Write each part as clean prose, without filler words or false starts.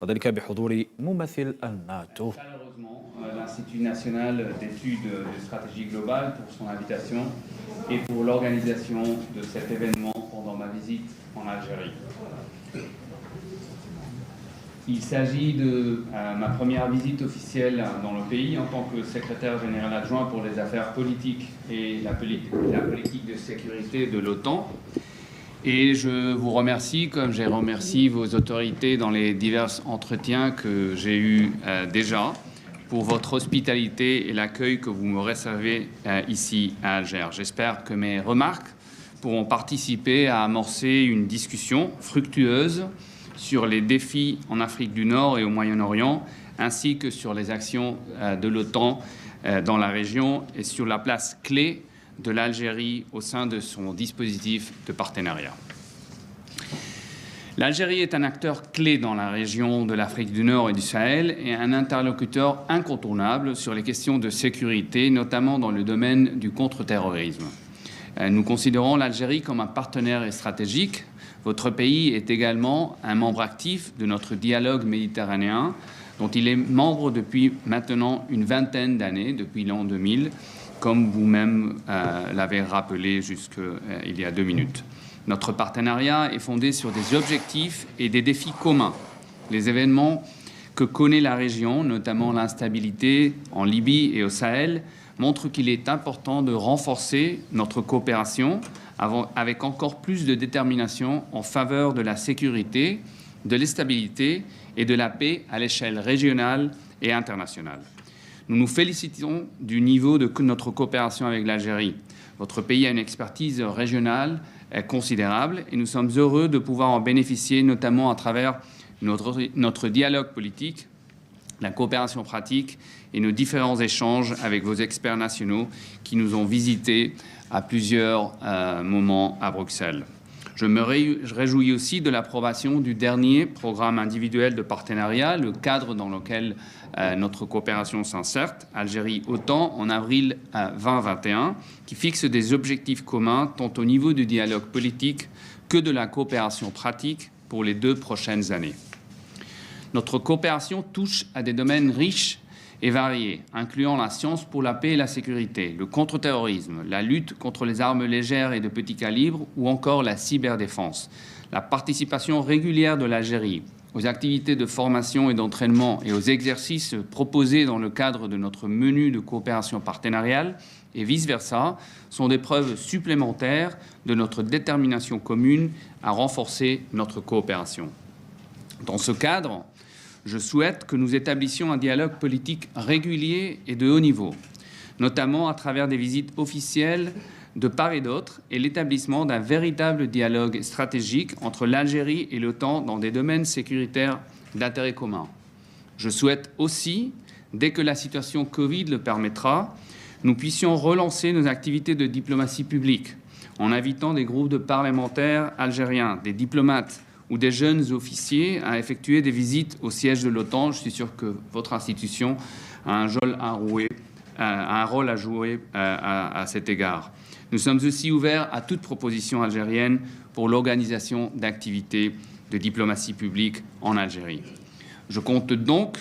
وذلك بحضور ممثل الناتو. Chaleureusement l'Institut national d'études de stratégie globale pour son invitation et pour l'organisation de cet événement pendant ma visite en Algérie. Il s'agit de ma première visite officielle dans le pays en tant que secrétaire général adjoint pour les affaires politiques et la politique de sécurité de l'OTAN. Et je vous remercie, comme j'ai remercié vos autorités dans les divers entretiens que j'ai eus déjà, pour votre hospitalité et l'accueil que vous me réservez ici à Alger. J'espère que mes remarques pourront participer à amorcer une discussion fructueuse sur les défis en Afrique du Nord et au Moyen-Orient, ainsi que sur les actions de l'OTAN dans la région et sur la place clé de l'Algérie au sein de son dispositif de partenariat. L'Algérie est un acteur clé dans la région de l'Afrique du Nord et du Sahel et un interlocuteur incontournable sur les questions de sécurité, notamment dans le domaine du contre-terrorisme. Nous considérons l'Algérie comme un partenaire stratégique. Votre pays est également un membre actif de notre dialogue méditerranéen, dont il est membre depuis maintenant une vingtaine d'années, depuis l'an 2000, comme vous-même l'avez rappelé jusqu'il y a 2 minutes. Notre partenariat est fondé sur des objectifs et des défis communs. Les événements que connaît la région, notamment l'instabilité en Libye et au Sahel, montrent qu'il est important de renforcer notre coopération avec encore plus de détermination en faveur de la sécurité, de l'stabilité et de la paix à l'échelle régionale et internationale. Nous nous félicitons du niveau de notre coopération avec l'Algérie. Votre pays a une expertise régionale considérable et nous sommes heureux de pouvoir en bénéficier, notamment à travers notre dialogue politique, la coopération pratique et nos différents échanges avec vos experts nationaux qui nous ont visités à plusieurs moments à Bruxelles. Je me réjouis aussi de l'approbation du dernier programme individuel de partenariat, le cadre dans lequel notre coopération s'insère, Algérie-OTAN, en avril 2021, qui fixe des objectifs communs tant au niveau du dialogue politique que de la coopération pratique pour les 2 prochaines années. Notre coopération touche à des domaines riches et variés, incluant la science pour la paix et la sécurité, le contre-terrorisme, la lutte contre les armes légères et de petit calibre ou encore la cyberdéfense. La participation régulière de l'Algérie aux activités de formation et d'entraînement et aux exercices proposés dans le cadre de notre menu de coopération partenariale et vice-versa sont des preuves supplémentaires de notre détermination commune à renforcer notre coopération. Dans ce cadre, je souhaite que nous établissions un dialogue politique régulier et de haut niveau, notamment à travers des visites officielles de part et d'autre et l'établissement d'un véritable dialogue stratégique entre l'Algérie et l'OTAN dans des domaines sécuritaires d'intérêt commun. Je souhaite aussi, dès que la situation Covid le permettra, nous puissions relancer nos activités de diplomatie publique en invitant des groupes de parlementaires algériens, des diplomates ou des jeunes officiers à effectuer des visites au siège de l'OTAN. Je suis sûr que votre institution a un rôle à jouer à cet égard. Nous sommes aussi ouverts à toute proposition algérienne pour l'organisation d'activités de diplomatie publique en Algérie. Je compte donc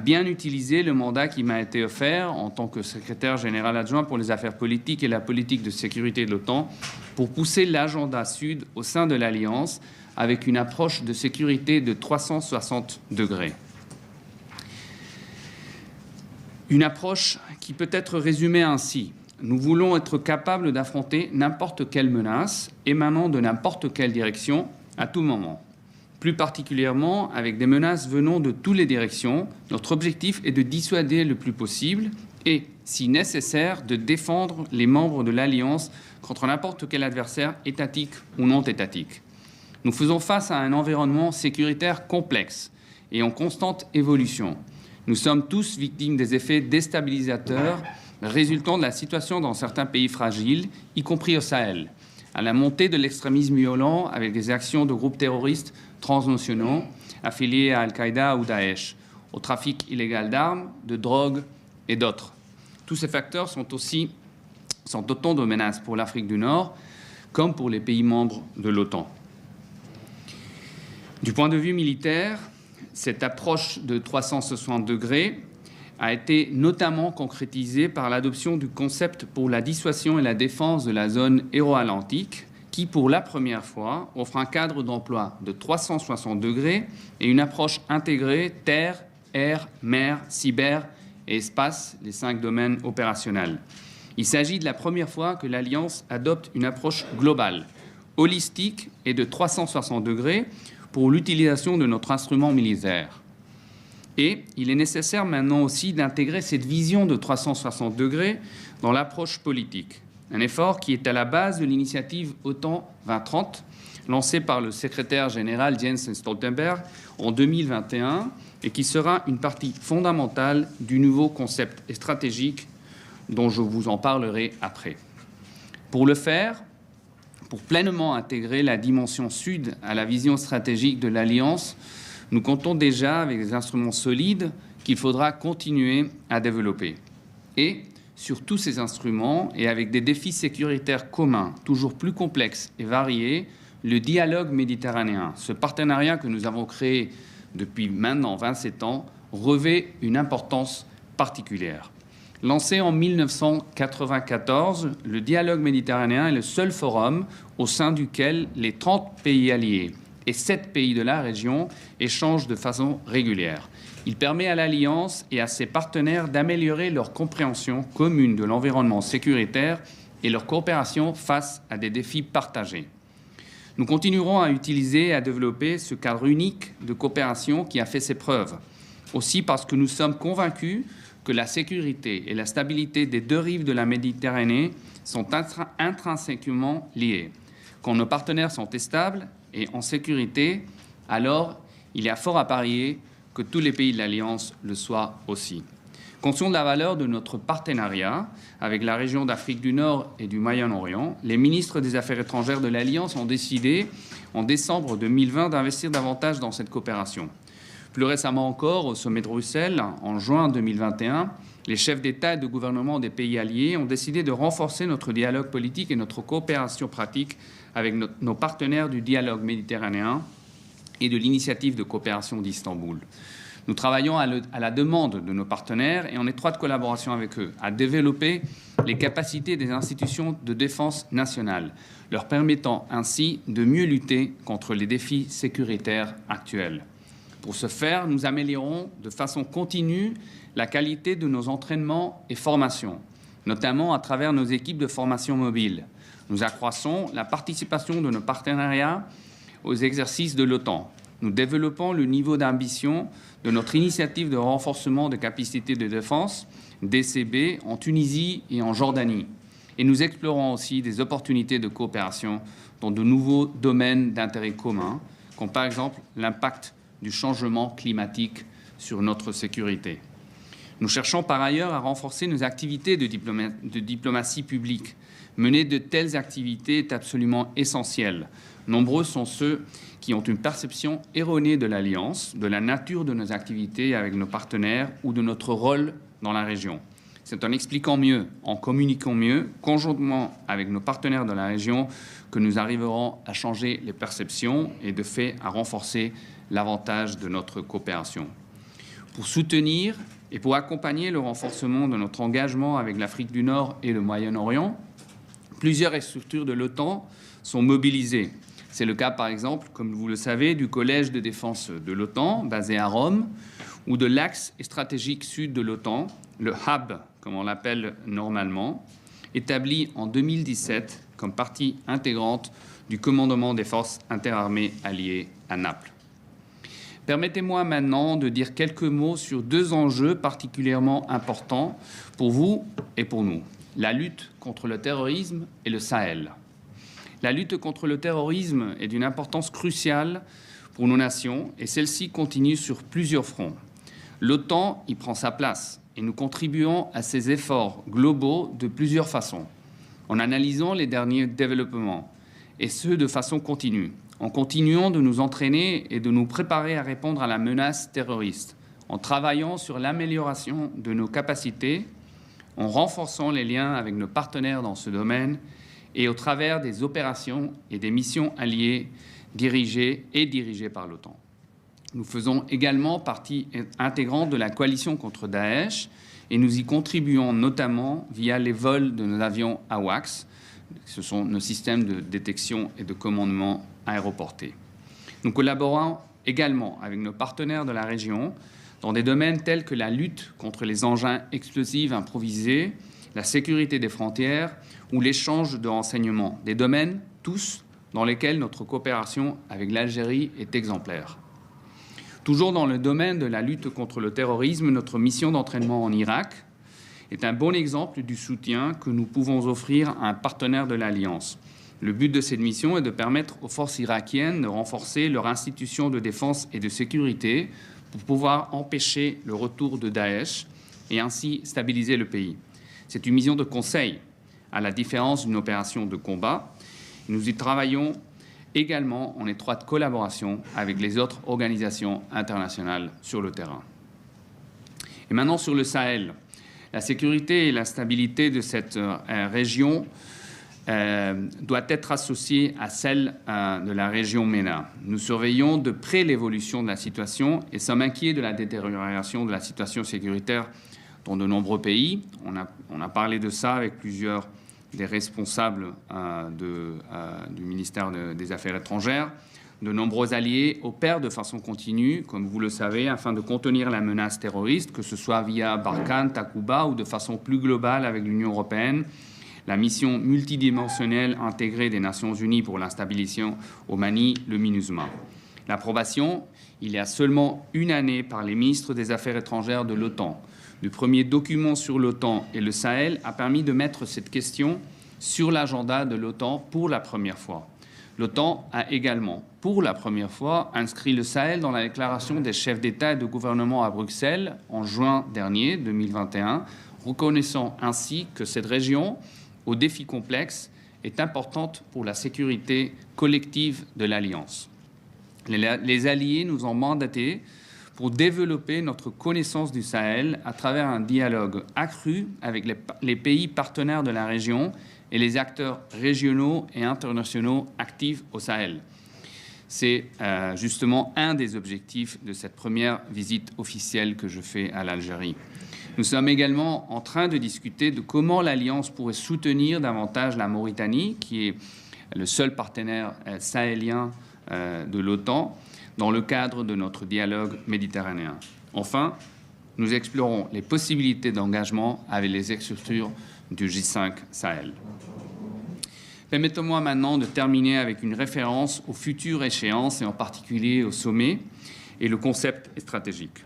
bien utiliser le mandat qui m'a été offert en tant que secrétaire général adjoint pour les affaires politiques et la politique de sécurité de l'OTAN pour pousser l'agenda sud au sein de l'Alliance avec une approche de sécurité de 360 degrés. Une approche qui peut être résumée ainsi. Nous voulons être capables d'affronter n'importe quelle menace émanant de n'importe quelle direction à tout moment. Plus particulièrement avec des menaces venant de toutes les directions, notre objectif est de dissuader le plus possible et, si nécessaire, de défendre les membres de l'Alliance contre n'importe quel adversaire étatique ou non étatique. Nous faisons face à un environnement sécuritaire complexe et en constante évolution. Nous sommes tous victimes des effets déstabilisateurs résultant de la situation dans certains pays fragiles, y compris au Sahel, à la montée de l'extrémisme violent avec des actions de groupes terroristes transnationaux affiliés à Al-Qaïda ou Daesh, au trafic illégal d'armes, de drogue et d'autres. Tous ces facteurs sont autant de menaces pour l'Afrique du Nord comme pour les pays membres de l'OTAN. Du point de vue militaire, Cette approche de 360 degrés a été notamment concrétisée par l'adoption du concept pour la dissuasion et la défense de la zone euro-atlantique, qui, pour la première fois, offre un cadre d'emploi de 360 degrés et une approche intégrée terre, air, mer, cyber et espace, les 5 domaines opérationnels. Il s'agit de la première fois que l'Alliance adopte une approche globale, holistique et de 360 degrés pour l'utilisation de notre instrument militaire. Et il est nécessaire maintenant aussi d'intégrer cette vision de 360 degrés dans l'approche politique. Un effort qui est à la base de l'initiative OTAN 2030, lancée par le secrétaire général Jens Stoltenberg en 2021 et qui sera une partie fondamentale du nouveau concept stratégique dont je vous en parlerai après. Pour le faire, pour pleinement intégrer la dimension sud à la vision stratégique de l'Alliance, nous comptons déjà avec des instruments solides qu'il faudra continuer à développer. Et sur tous ces instruments et avec des défis sécuritaires communs, toujours plus complexes et variés, le dialogue méditerranéen, ce partenariat que nous avons créé depuis maintenant 27 ans, revêt une importance particulière. Lancé en 1994, le dialogue méditerranéen est le seul forum au sein duquel les 30 pays alliés et 7 pays de la région échangent de façon régulière. Il permet à l'Alliance et à ses partenaires d'améliorer leur compréhension commune de l'environnement sécuritaire et leur coopération face à des défis partagés. Nous continuerons à utiliser et à développer ce cadre unique de coopération qui a fait ses preuves. Aussi parce que nous sommes convaincus que la sécurité et la stabilité des 2 rives de la Méditerranée sont intrinsèquement liées. Quand nos partenaires sont stables et en sécurité, alors il y a fort à parier que tous les pays de l'Alliance le soient aussi. Conscients de la valeur de notre partenariat avec la région d'Afrique du Nord et du Moyen-Orient, les ministres des Affaires étrangères de l'Alliance ont décidé, en décembre 2020, d'investir davantage dans cette coopération. Plus récemment encore, au sommet de Bruxelles, en juin 2021, les chefs d'État et de gouvernement des pays alliés ont décidé de renforcer notre dialogue politique et notre coopération pratique avec nos partenaires du dialogue méditerranéen et de l'initiative de coopération d'Istanbul. Nous travaillons à la demande de nos partenaires et en étroite collaboration avec eux à développer les capacités des institutions de défense nationale, leur permettant ainsi de mieux lutter contre les défis sécuritaires actuels. Pour ce faire, nous améliorons de façon continue la qualité de nos entraînements et formations, notamment à travers nos équipes de formation mobile. Nous accroissons la participation de nos partenariats aux exercices de l'OTAN. Nous développons le niveau d'ambition de notre initiative de renforcement de capacités de défense, DCB, en Tunisie et en Jordanie. Et nous explorons aussi des opportunités de coopération dans de nouveaux domaines d'intérêt commun, comme par exemple l'impact du changement climatique sur notre sécurité. Nous cherchons par ailleurs à renforcer nos activités de diplomatie publique. Mener de telles activités est absolument essentiel. Nombreux sont ceux qui ont une perception erronée de l'Alliance, de la nature de nos activités avec nos partenaires ou de notre rôle dans la région. C'est en expliquant mieux, en communiquant mieux, conjointement avec nos partenaires de la région, que nous arriverons à changer les perceptions et de fait à renforcer l'avantage de notre coopération. Pour soutenir et pour accompagner le renforcement de notre engagement avec l'Afrique du Nord et le Moyen-Orient, plusieurs structures de l'OTAN sont mobilisées. C'est le cas, par exemple, comme vous le savez, du Collège de défense de l'OTAN, basé à Rome, ou de l'Axe stratégique sud de l'OTAN, le HUB, comme on l'appelle normalement, établi en 2017 comme partie intégrante du commandement des forces interarmées alliées à Naples. Permettez-moi maintenant de dire quelques mots sur 2 enjeux particulièrement importants pour vous et pour nous. La lutte contre le terrorisme et le Sahel. La lutte contre le terrorisme est d'une importance cruciale pour nos nations et celle-ci continue sur plusieurs fronts. L'OTAN y prend sa place et nous contribuons à ces efforts globaux de plusieurs façons. En analysant les derniers développements, et ce de façon continue, en continuant de nous entraîner et de nous préparer à répondre à la menace terroriste, en travaillant sur l'amélioration de nos capacités, en renforçant les liens avec nos partenaires dans ce domaine et au travers des opérations et des missions alliées dirigées par l'OTAN. Nous faisons également partie intégrante de la coalition contre Daesh et nous y contribuons notamment via les vols de nos avions AWACS. Ce sont nos systèmes de détection et de commandement aéroportés. Nous collaborons également avec nos partenaires de la région dans des domaines tels que la lutte contre les engins explosifs improvisés, la sécurité des frontières ou l'échange de renseignements, des domaines tous dans lesquels notre coopération avec l'Algérie est exemplaire. Toujours dans le domaine de la lutte contre le terrorisme, notre mission d'entraînement en Irak est un bon exemple du soutien que nous pouvons offrir à un partenaire de l'Alliance. Le but de cette mission est de permettre aux forces irakiennes de renforcer leur institution de défense et de sécurité pour pouvoir empêcher le retour de Daesh et ainsi stabiliser le pays. C'est une mission de conseil, à la différence d'une opération de combat. Nous y travaillons également en étroite collaboration avec les autres organisations internationales sur le terrain. Et maintenant sur le Sahel. La sécurité et la stabilité de cette région doit être associée à celle de la région MENA. Nous surveillons de près l'évolution de la situation et sommes inquiets de la détérioration de la situation sécuritaire dans de nombreux pays. On a parlé de ça avec plusieurs des responsables du ministère des Affaires étrangères. De nombreux alliés opèrent de façon continue, comme vous le savez, afin de contenir la menace terroriste, que ce soit via Barkhane, Takuba ou de façon plus globale avec l'Union européenne. La mission multidimensionnelle intégrée des Nations Unies pour la stabilisation au Mali, le MINUSMA. L'approbation, il y a seulement une année, par les ministres des Affaires étrangères de l'OTAN, du premier document sur l'OTAN et le Sahel a permis de mettre cette question sur l'agenda de l'OTAN pour la première fois. L'OTAN a également, pour la première fois, inscrit le Sahel dans la déclaration des chefs d'État et de gouvernement à Bruxelles en juin dernier, 2021, reconnaissant ainsi que cette région, aux défis complexes, est importante pour la sécurité collective de l'Alliance. Les alliés nous ont mandatés pour développer notre connaissance du Sahel à travers un dialogue accru avec les pays partenaires de la région et les acteurs régionaux et internationaux actifs au Sahel. C'est justement un des objectifs de cette première visite officielle que je fais à l'Algérie. Nous sommes également en train de discuter de comment l'Alliance pourrait soutenir davantage la Mauritanie, qui est le seul partenaire sahélien de l'OTAN, dans le cadre de notre dialogue méditerranéen. Enfin, nous explorons les possibilités d'engagement avec les structures du J5 Sahel. Permettez-moi maintenant de terminer avec une référence aux futures échéances et en particulier au sommet et le concept stratégique.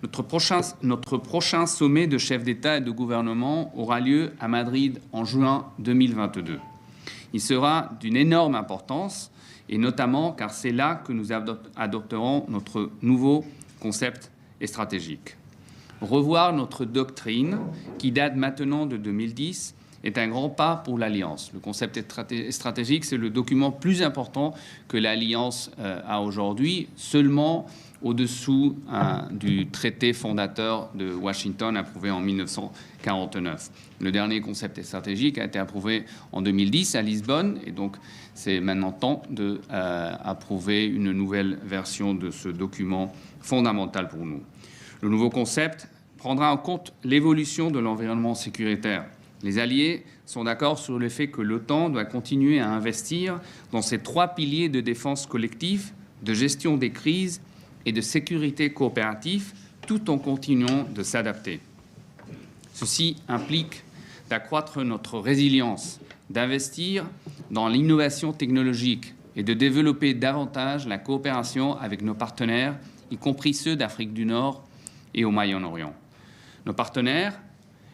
Notre prochain sommet de chefs d'État et de gouvernement aura lieu à Madrid en juin 2022. Il sera d'une énorme importance et notamment car c'est là que nous adopterons notre nouveau concept stratégique. Revoir notre doctrine, qui date maintenant de 2010, est un grand pas pour l'Alliance. Le concept stratégique, c'est le document plus important que l'Alliance a aujourd'hui, seulement au-dessous du traité fondateur de Washington approuvé en 1949. Le dernier concept stratégique a été approuvé en 2010 à Lisbonne et donc c'est maintenant temps d'approuver une nouvelle version de ce document fondamental pour nous. Le nouveau concept prendra en compte l'évolution de l'environnement sécuritaire. Les alliés sont d'accord sur le fait que l'OTAN doit continuer à investir dans ces trois piliers de défense collective, de gestion des crises et de sécurité coopérative, tout en continuant de s'adapter. Ceci implique d'accroître notre résilience, d'investir dans l'innovation technologique et de développer davantage la coopération avec nos partenaires, y compris ceux d'Afrique du Nord et au Moyen-Orient. Nos partenaires,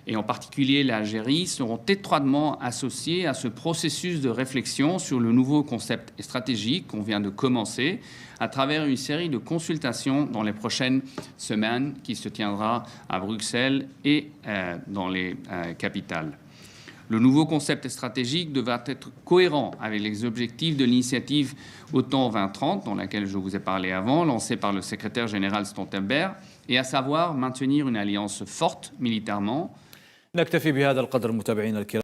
et en particulier l'Algérie, seront étroitement associés à ce processus de réflexion sur le nouveau concept stratégique qu'on vient de commencer à travers une série de consultations dans les prochaines semaines qui se tiendra à Bruxelles et dans les capitales. Le nouveau concept stratégique devra être cohérent avec les objectifs de l'initiative OTAN 2030, dans laquelle je vous ai parlé avant, lancée par le secrétaire général Stoltenberg, et à savoir maintenir une alliance forte militairement. نكتفي بهذا القدر متابعينا الكرام.